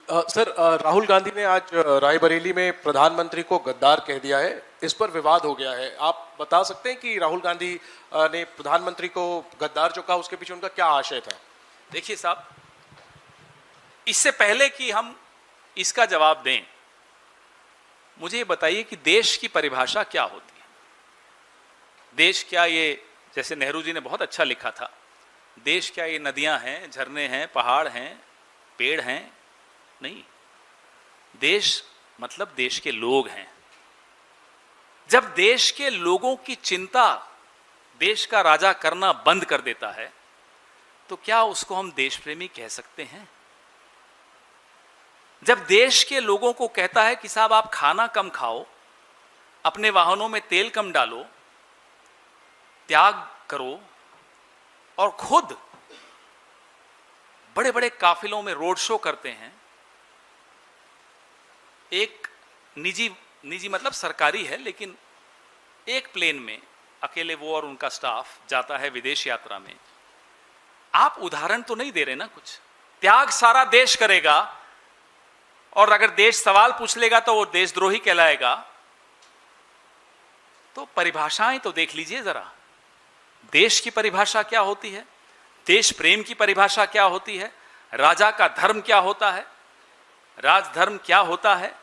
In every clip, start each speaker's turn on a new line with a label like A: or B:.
A: Sir, Rahul Gandhi ने आज रायबरेली में प्रधानमंत्री को गद्दार कह दिया है। इस पर विवाद हो गया है। आप बता सकते हैं कि राहुल गांधी ने प्रधानमंत्री को गद्दार जो कहा उसके पीछे उनका क्या आशय था?
B: देखिए साहब, इससे पहले कि हम इसका जवाब दें, मुझे ये बताइए कि देश की परिभाषा क्या होती है। देश क्या ये, जैसे नेहरू जी ने बहुत अच्छा लिखा था, देश क्या ये नदियां हैं, झरने हैं, पहाड़ हैं, पेड़ हैं? नहीं। देश मतलब देश के लोग हैं। जब देश के लोगों की चिंता देश का राजा करना बंद कर देता है, तो क्या उसको हम देश प्रेमी कह सकते हैं? जब देश के लोगों को कहता है कि साहब आप खाना कम खाओ, अपने वाहनों में तेल कम डालो, त्याग करो, और खुद बड़े बड़े काफिलों में रोड शो करते हैं। एक निजी मतलब सरकारी है, लेकिन एक प्लेन में अकेले वो और उनका स्टाफ जाता है विदेश यात्रा में। आप उदाहरण तो नहीं दे रहे ना कुछ। त्याग सारा देश करेगा, और अगर देश सवाल पूछ लेगा तो वो देशद्रोही कहलाएगा। तो परिभाषाएं तो देख लीजिए जरा। देश की परिभाषा क्या होती है, देश प्रेम की परिभाषा क्या होती है, राजा का धर्म क्या होता है, राजधर्म क्या होता है,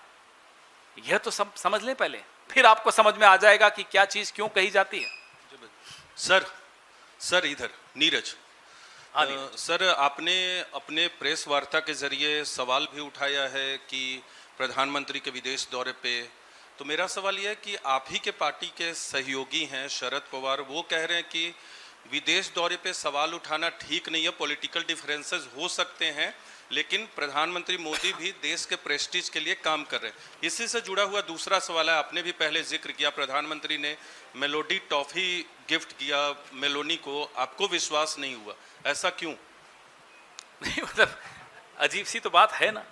B: यह तो सब समझ लें पहले, फिर आपको समझ में आ जाएगा कि क्या चीज क्यों कही जाती है।
C: सर इधर नीरज।
B: हाँ,
C: सर, आपने अपने प्रेस वार्ता के जरिए सवाल भी उठाया है कि प्रधानमंत्री के विदेश दौरे पे, तो मेरा सवाल यह है कि आप ही के पार्टी के सहयोगी हैं शरद पवार, वो कह रहे हैं कि विदेश दौरे पे सवाल उठाना ठीक नहीं है, पॉलिटिकल डिफरेंसेस हो सकते हैं, लेकिन प्रधानमंत्री मोदी भी देश के प्रेस्टीज के लिए काम कर रहे हैं। इसी से जुड़ा हुआ दूसरा सवाल है, आपने भी पहले जिक्र किया प्रधानमंत्री ने मेलोडी टॉफी गिफ्ट किया मेलोनी को, आपको विश्वास नहीं हुआ, ऐसा क्यों?
B: नहीं, मतलब अजीब सी तो बात है ना।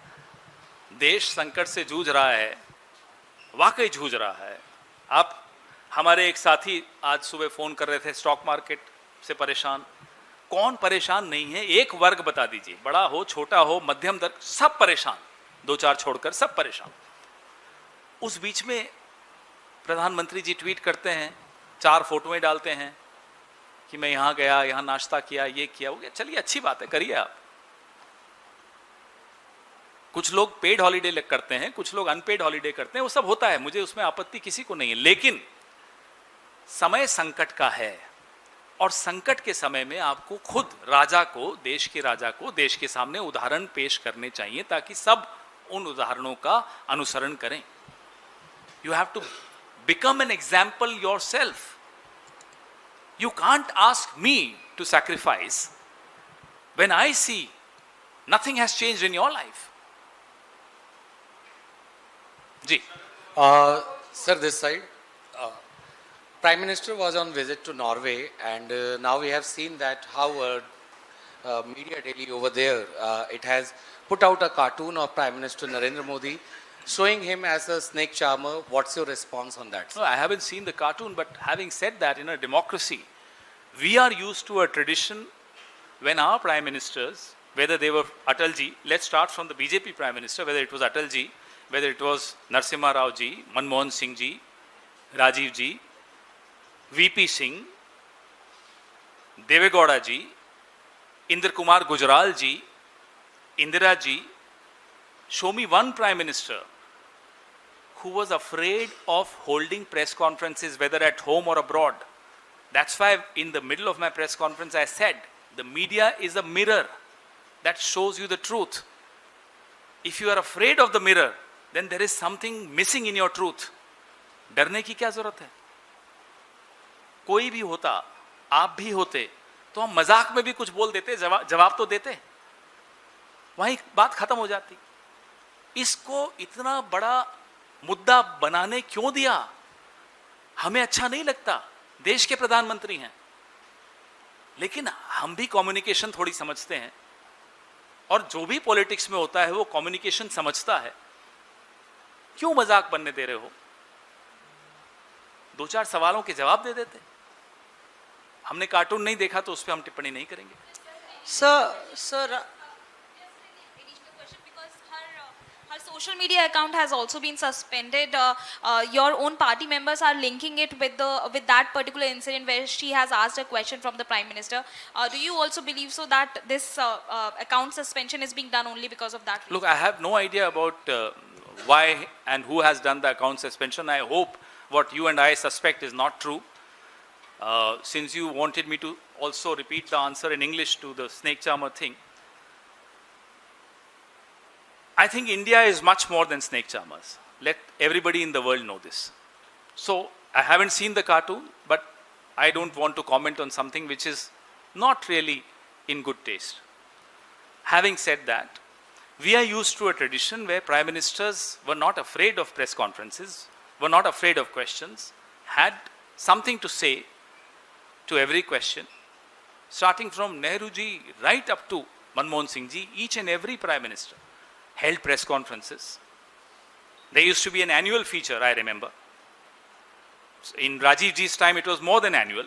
B: देश संकट से जूझ रहा है, वाकई जूझ रहा है। आप, हमारे एक साथी आज सुबह फोन कर रहे थे, स्टॉक मार्केट से परेशान। कौन परेशान नहीं है? एक वर्ग बता दीजिए, बड़ा हो, छोटा हो, मध्यम वर्ग, सब परेशान, दो चार छोड़कर सब परेशान। उस बीच में प्रधानमंत्री जी ट्वीट करते हैं, 4 फोटोएं डालते हैं कि मैं यहां गया, यहां नाश्ता किया, ये किया, वो किया। चलिए अच्छी बात है, करिए आप। कुछ लोग पेड हॉलीडे करते हैं, कुछ लोग अनपेड हॉलीडे करते हैं, वो सब होता है, मुझे उसमें आपत्ति किसी को नहीं है। लेकिन समय संकट का है, और संकट के समय में आपको खुद राजा को, देश के राजा को देश के सामने उदाहरण पेश करने चाहिए, ताकि सब उन उदाहरणों का अनुसरण करें। You have to become an example yourself. You can't ask me to sacrifice when I see nothing has changed in your life. जी
D: sir, this side. Prime Minister was on visit to Norway, and now we have seen that how Media Daily over there, it has put out a cartoon of Prime Minister Narendra Modi showing him as a snake charmer. What's your response on that, sir?
B: No, I haven't seen the cartoon, but having said that, in a democracy, we are used to a tradition when our prime ministers, whether they were Atalji, let's start from the BJP prime minister, whether it was Atalji, whether it was Narasimha Rao ji, Manmohan Singh ji, Rajiv ji, VP Singh, Devegowda ji, Indra Kumar Gujral ji, Indira ji, show me one prime minister who was afraid of holding press conferences, whether at home or abroad. That's why in the middle of my press conference I said, the media is a mirror that shows you the truth. If you are afraid of the mirror, then there is something missing in your truth. डरने की क्या जरूरत है? कोई भी होता, आप भी होते, तो हम मजाक में भी कुछ बोल देते, जवाब तो देते, वहीं बात खत्म हो जाती। इसको इतना बड़ा मुद्दा बनाने क्यों दिया? हमें अच्छा नहीं लगता, देश के प्रधानमंत्री हैं, लेकिन हम भी कम्युनिकेशन थोड़ी समझते हैं, और जो भी पॉलिटिक्स में होता है वो कम्युनिकेशन समझता है। क्यों मजाक बनने दे रहे हो? 2-4 सवालों के जवाब दे देते। हमने कार्टून नहीं देखा तो उस पर हम टिप्पणी नहीं करेंगे।
E: Sir, social media account has also been suspended. Your own party members are linking it with that particular incident where she has asked a question from the Prime Minister. Do you also believe so that this account suspension is being done only because of that reason?
B: Look, I have no idea about why and who has done the account suspension. I hope what you and I suspect is not true. Since you wanted me to also repeat the answer in English to the snake charmer thing, I think India is much more than snake charmers. Let everybody in the world know this. So, I haven't seen the cartoon, but I don't want to comment on something which is not really in good taste. Having said that, we are used to a tradition where prime ministers were not afraid of press conferences, were not afraid of questions, had something to say to every question, starting from Nehru ji right up to Manmohan Singh ji. Each and every prime minister held press conferences. There used to be an annual feature, I remember. In Rajiv ji's time, it was more than annual.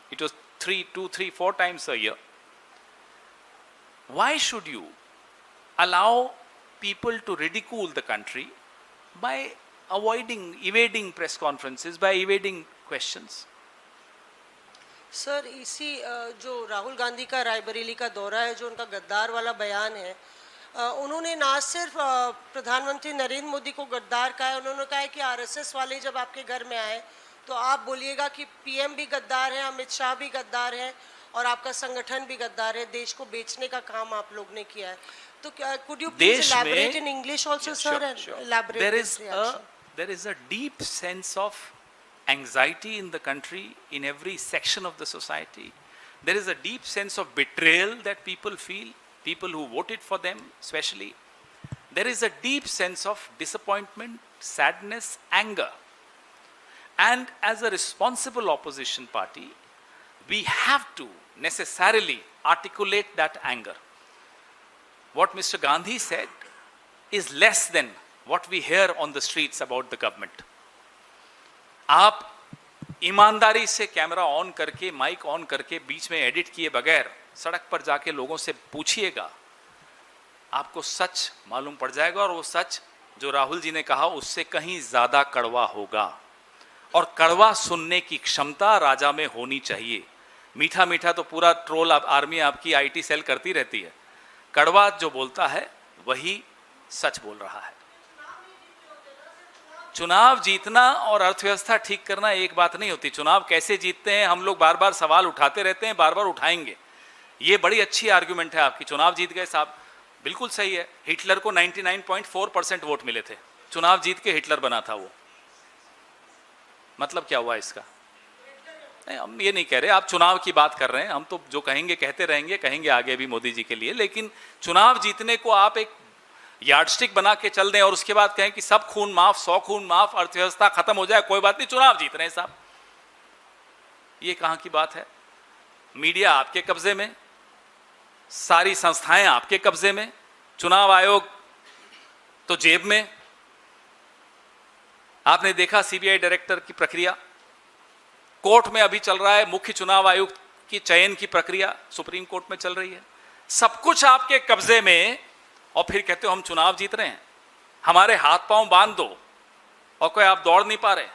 B: It was 2, 3, 4 times a year. Why should you allow people to ridicule the country by evading press conferences, by evading questions?
F: Sir इसी जो राहुल गांधी का रायबरेली का दौरा है, जो उनका गद्दार वाला बयान है, उन्होंने ना सिर्फ प्रधानमंत्री नरेंद्र मोदी को गद्दार कहा है, उन्होंने कहा है कि आरएसएस वाले जब आपके घर में आए तो आप बोलिएगा कि पीएम भी गद्दार है, अमित शाह भी गद्दार है और आपका संगठन भी गद्दार है, देश को बेचने का काम आप लोग ने किया है. तो could you please elaborate in English also, sir, and elaborate this reaction?
B: There is a deep sense of anxiety in the country, in every section of the society. There is a deep sense of betrayal that people feel, people who voted for them especially. There is a deep sense of disappointment, sadness, anger. And as a responsible opposition party, we have to necessarily articulate that anger. What Mr. Gandhi said is less than what we hear on the streets about the government. आप ईमानदारी से camera on करके, mic on करके, बीच में edit किए बगैर सड़क पर जाके लोगों से पूछिएगा, आपको सच मालूम पड़ जाएगा. और वो सच जो राहुल जी ने कहा उससे कहीं ज्यादा कड़वा होगा. और कड़वा सुनने की क्षमता राजा में होनी चाहिए. मीठा मीठा तो पूरा ट्रोल आर्मी आपकी आईटी सेल करती रहती है. कड़वा जो बोलता है वही सच बोल रहा है. चुनाव जीतना और अर्थव्यवस्था ठीक करना एक बात नहीं होती. चुनाव कैसे जीतते हैं हम लोग बार बार सवाल उठाते रहते हैं, बार बार उठाएंगे. ये बड़ी अच्छी आर्गुमेंट है आपकी. चुनाव जीत गए साहब, बिल्कुल सही है. हिटलर को 99.4% वोट मिले थे, चुनाव जीत के हिटलर बना था वो. मतलब क्या हुआ इसका? नहीं, हम ये नहीं कह रहे, आप चुनाव की बात कर रहे हैं. हम तो जो कहेंगे कहते रहेंगे, कहेंगे आगे भी मोदी जी के लिए. लेकिन चुनाव जीतने को आप एक यार्डस्टिक बना के चल दें और उसके बाद कहें कि सब खून माफ, 100 खून माफ, अर्थव्यवस्था खत्म हो जाए, कोई बात नहीं, चुनाव जीत रहे हैं साहब. ये कहां की बात है? मीडिया आपके कब्जे में, सारी संस्थाएं आपके कब्जे में, चुनाव आयोग तो जेब में. आपने देखा सीबीआई डायरेक्टर की प्रक्रिया कोर्ट में अभी चल रहा है. मुख्य चुनाव आयुक्त की चयन की प्रक्रिया सुप्रीम कोर्ट में चल रही है. सब कुछ आपके कब्जे में, और फिर कहते हो हम चुनाव जीत रहे हैं. हमारे हाथ पांव बांध दो और कोई आप दौड़ नहीं पा रहे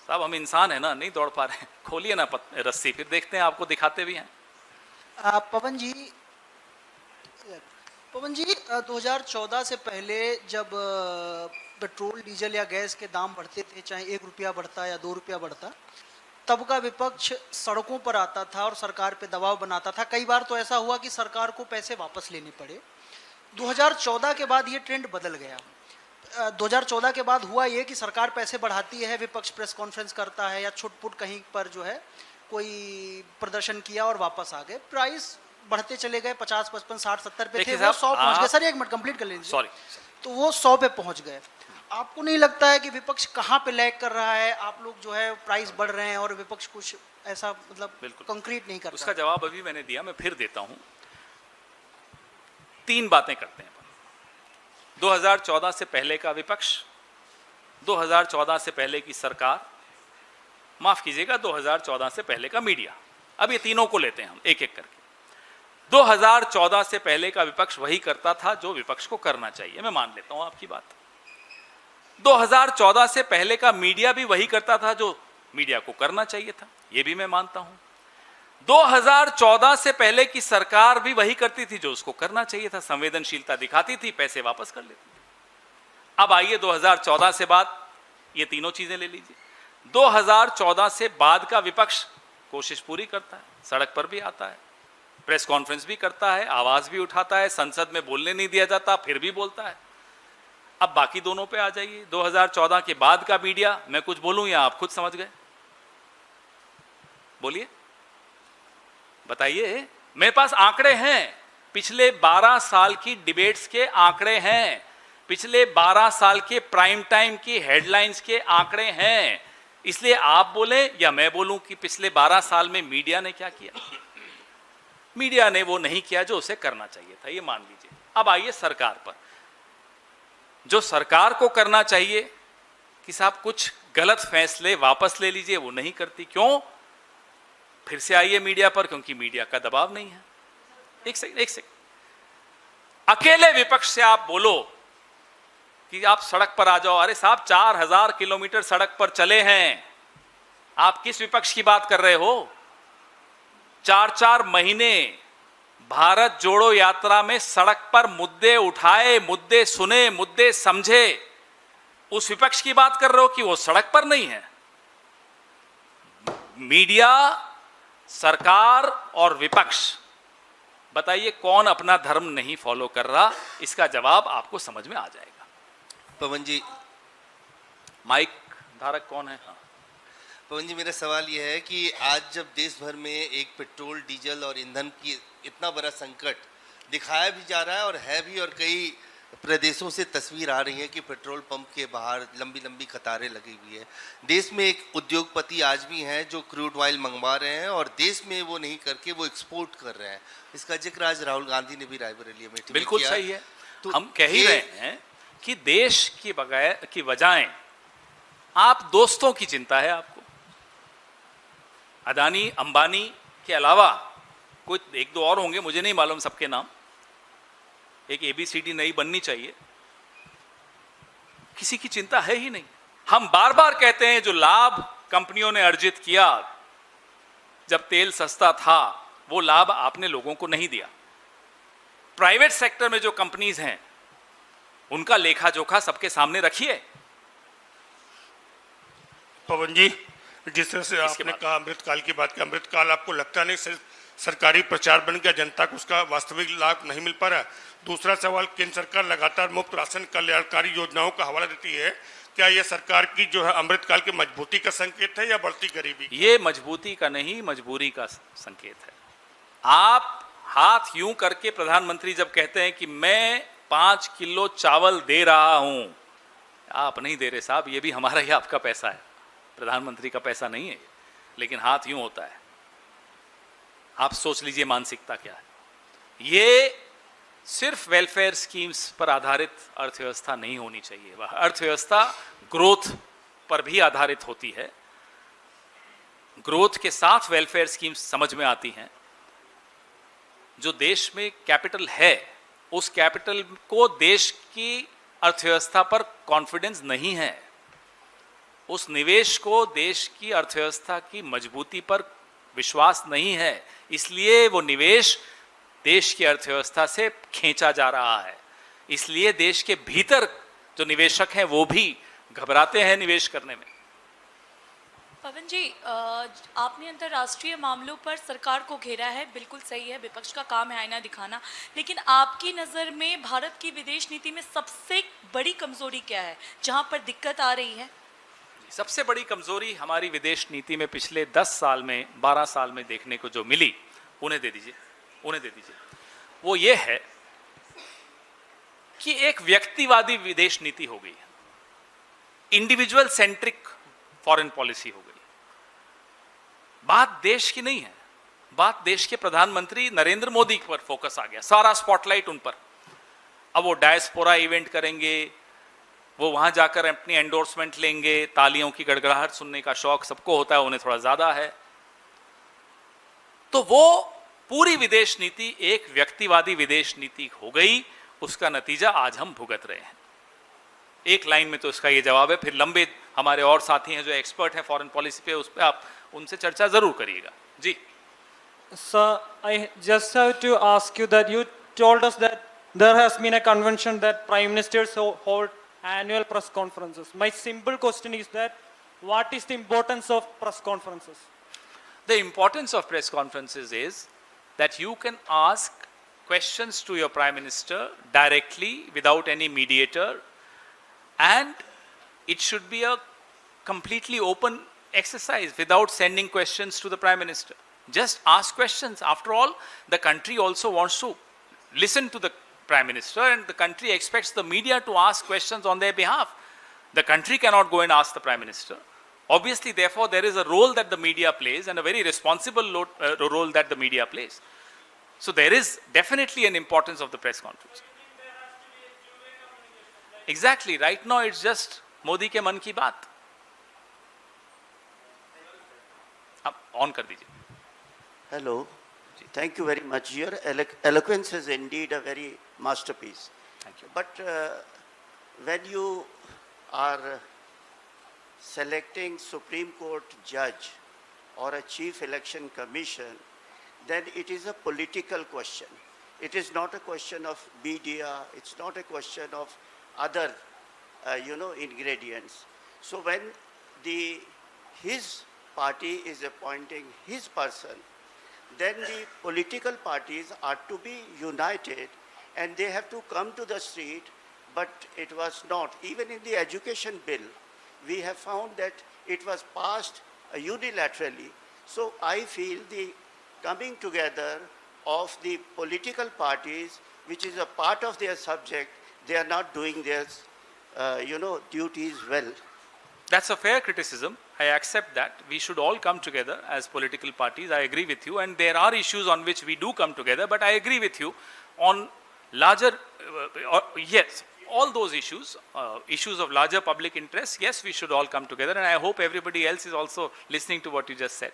B: साहब. हम इंसान है ना, नहीं दौड़ पा रहे. खोलिए ना रस्सी, फिर देखते हैं, आपको दिखाते भी हैं.
G: पवन जी 2014 से पहले जब पेट्रोल डीजल या गैस के दाम बढ़ते थे, चाहे 1 रुपया बढ़ता या 2 रुपया बढ़ता, तब का विपक्ष सड़कों पर आता था और सरकार पे दबाव बनाता था. कई बार तो ऐसा हुआ कि सरकार को पैसे वापस लेने पड़े. 2014 के बाद ये ट्रेंड बदल गया. 2014 के बाद हुआ ये कि सरकार पैसे बढ़ाती है, विपक्ष प्रेस कॉन्फ्रेंस करता है या छुटपुट कहीं पर जो है कोई प्रदर्शन किया और वापस आ गए. प्राइस बढ़ते चले गए. 50, 55, 60, 70 पे थे, वो 100 पहुंच गए. सर एक मिनट कंप्लीट कर लीजिए.
B: सॉरी.
G: तो वो 100 पे पहुंच गए. आपको नहीं लगता है कि विपक्ष कहाँ पे लैग कर रहा है? आप लोग जो है प्राइस बढ़ रहे हैं और विपक्ष कुछ ऐसा मतलब कंक्रीट नहीं करता.
B: उसका जवाब अभी मैंने दिया, मैं फिर देता हूं. 3 बातें करते हैं. 2014 से पहले का विपक्ष, 2014 से पहले की सरकार, माफ कीजिएगा 2014 से पहले का मीडिया. अब ये तीनों को लेते हैं हम एक एक करके. 2014 से पहले का विपक्ष वही करता था जो विपक्ष को करना चाहिए, मैं मान लेता हूं आपकी बात। 2014 से पहले का मीडिया भी वही करता था जो मीडिया को करना चाहिए था, यह भी मैं मानता हूं। 2014 से पहले की सरकार भी वही करती थी जो उसको करना चाहिए था, संवेदनशीलता दिखाती थी, पैसे वापस कर लेती थी। अब आइए 2014 से बाद, ये तीनों चीजें ले लीजिए। 2014 से बाद का विपक्ष कोशिश पूरी करता है, सड़क पर भी आता है, प्रेस कॉन्फ्रेंस भी करता है, आवाज भी उठाता है, संसद में बोलने नहीं दिया जाता फिर भी बोलता है। अब बाकी दोनों पे आ जाइए। 2014 के बाद का मीडिया, मैं कुछ बोलूं या आप खुद समझ गए? बोलिए, बताइए। मेरे पास आंकड़े हैं, पिछले 12 साल की डिबेट्स के आंकड़े हैं, पिछले 12 साल के प्राइम टाइम की हेडलाइंस के आंकड़े हैं। इसलिए आप बोले या मैं बोलूं कि पिछले 12 साल में मीडिया ने क्या किया? मीडिया ने वो नहीं किया जो उसे करना चाहिए था, ये मान लीजिए। अब आइए सरकार पर। जो सरकार को करना चाहिए कि साहब कुछ गलत फैसले वापस ले लीजिए, वो नहीं करती। क्यों? फिर से आइए मीडिया पर, क्योंकि मीडिया का दबाव नहीं है। एक सेकंड। अकेले विपक्ष से आप बोलो कि आप सड़क पर आ जाओ, अरे साहब 4000 किलोमीटर सड़क पर चले हैं, आप किस विपक्ष की बात कर रहे हो? 4-4 महीने भारत जोड़ो यात्रा में सड़क पर मुद्दे उठाए, मुद्दे सुने, मुद्दे समझे, उस विपक्ष की बात कर रहे हो कि वो सड़क पर नहीं है? मीडिया, सरकार और विपक्ष, बताइए कौन अपना धर्म नहीं फॉलो कर रहा? इसका जवाब आपको समझ में आ जाएगा।
H: पवन जी,
B: माइक धारक कौन है? हाँ।
H: पवन जी, मेरा सवाल यह है कि आज जब देश भर में एक पेट्रोल, डीजल और ईंधन की इतना बड़ा संकट दिखाया भी जा रहा है और है भी, और कई प्रदेशों से तस्वीर आ रही है कि पेट्रोल पंप के बाहर लंबी लंबी कतारें लगी हुई है। देश में एक उद्योगपति आज भी हैं जो क्रूड ऑयल मंगवा रहे हैं और देश में वो नहीं करके वो एक्सपोर्ट कर रहे हैं। इसका जिक्र आज राहुल गांधी ने भी रायबरेली में
B: बिल्कुल
H: किया।
B: सही है।
H: तो
B: हम कह ही रहे हैं कि देश की बजाय आप दोस्तों की चिंता है आपको। अदानी, अंबानी के अलावा कोई एक दो और होंगे, मुझे नहीं मालूम सबके नाम। एक ABCD नई बननी चाहिए, किसी की चिंता है ही नहीं। हम बार बार कहते हैं जो लाभ कंपनियों ने अर्जित किया जब तेल सस्ता था, वो लाभ आपने लोगों को नहीं दिया। प्राइवेट सेक्टर में जो कंपनीज हैं उनका लेखा जोखा सबके सामने रखिए।
I: पवन जी, जिस तरह से आपने कहा अमृतकाल की बात की, अमृतकाल आपको लगता नहीं सिर्फ सरकारी प्रचार बन गया, जनता को उसका वास्तविक लाभ नहीं मिल पा रहा? दूसरा सवाल, केंद्र सरकार लगातार मुफ्त राशन कल्याणकारी योजनाओं का हवाला देती है, क्या यह सरकार की जो है अमृतकाल की मजबूती का संकेत है या बढ़ती गरीबी?
B: ये मजबूती का नहीं, मजबूरी का संकेत है। आप हाथ यूं करके प्रधानमंत्री जब कहते हैं कि मैं 5 किलो चावल दे रहा हूं, आप नहीं दे रहे साहब, ये भी हमारा ही आपका पैसा है, प्रधानमंत्री का पैसा नहीं है, लेकिन हाथ यूं होता है। आप सोच लीजिए मानसिकता क्या है। ये सिर्फ वेलफेयर स्कीम्स पर आधारित अर्थव्यवस्था नहीं होनी चाहिए। वह अर्थव्यवस्था ग्रोथ पर भी आधारित होती है। ग्रोथ के साथ वेलफेयर स्कीम्स समझ में आती हैं। जो देश में कैपिटल है, उस कैपिटल को देश की अर्थव्यवस्था पर कॉन्फिडेंस नहीं है, उस निवेश को देश की अर्थव्यवस्था की मजबूती पर विश्वास नहीं है, इसलिए वो निवेश देश की अर्थव्यवस्था से खींचा जा रहा है। इसलिए देश के भीतर जो निवेशक हैं वो भी घबराते हैं निवेश करने में।
J: पवन जी, आपने अंतर्राष्ट्रीय मामलों पर सरकार को घेरा है, बिल्कुल सही है, विपक्ष का काम है आईना दिखाना, लेकिन आपकी नज़र में भारत की विदेश नीति में सबसे बड़ी कमजोरी क्या है, जहां पर दिक्कत आ रही है?
B: सबसे बड़ी कमजोरी हमारी विदेश नीति में पिछले 10 साल में, 12 साल में देखने को जो मिली, उन्हें दे दीजिए, वो ये है कि एक व्यक्तिवादी विदेश नीति हो गई है, इंडिविजुअल सेंट्रिक फॉरेन पॉलिसी हो गई। बात देश की नहीं है, बात देश के प्रधानमंत्री नरेंद्र मोदी पर फोकस आ गया, सारा स्पॉटलाइट उन पर। अब वो डायस्पोरा इवेंट करेंगे, वो वहां जाकर अपनी एंडोर्समेंट लेंगे, तालियों की गड़गड़ाहट सुनने का शौक सबको होता है, उन्हें थोड़ा ज्यादा है, तो वो पूरी विदेश नीति एक व्यक्तिवादी विदेश नीति हो गई, उसका नतीजा आज हम भुगत रहे हैं। एक लाइन में तो इसका ये जवाब है, फिर लंबे हमारे और साथी हैं जो एक्सपर्ट हैं फॉरेन पॉलिसी पे, उस पर आप उनसे चर्चा जरूर करिएगा। जी
K: Sir, I just have to ask you that you told us that there has been a convention that prime ministers hold annual press conferences. My simple question is that what is the importance of press conferences?
B: The importance of press conferences is that you can ask questions to your prime minister directly without any mediator, and it should be a completely open exercise without sending questions to the prime minister. Just ask questions. After all, the country also wants to listen to the prime minister, and the country expects the media to ask questions on their behalf. The country cannot go and ask the prime minister. Obviously, therefore, there is a role that the media plays, and a very responsible role that the media plays. So there is definitely an importance of the press conference. Exactly. Right now, it's just Modi ke man ki baat. अब on कर दीजिए।
L: Hello. Thank you very much. Your eloquence is indeed a very masterpiece.
B: Thank you.
L: But when you are selecting Supreme Court judge or a chief election commission, then it is a political question. It is not a question of media. It's not a question of other, ingredients. So when his party is appointing his person, then the political parties are to be united and they have to come to the street, but it was not. Even in the education bill, we have found that it was passed unilaterally. So I feel the coming together of the political parties, which is a part of their subject, they are not doing their, duties well.
B: That's a fair criticism. I accept that. We should all come together as political parties. I agree with you. And there are issues on which we do come together. But I agree with you on larger, yes, all those issues, issues of larger public interest, yes, we should all come together. And I hope everybody else is also listening to what you just said.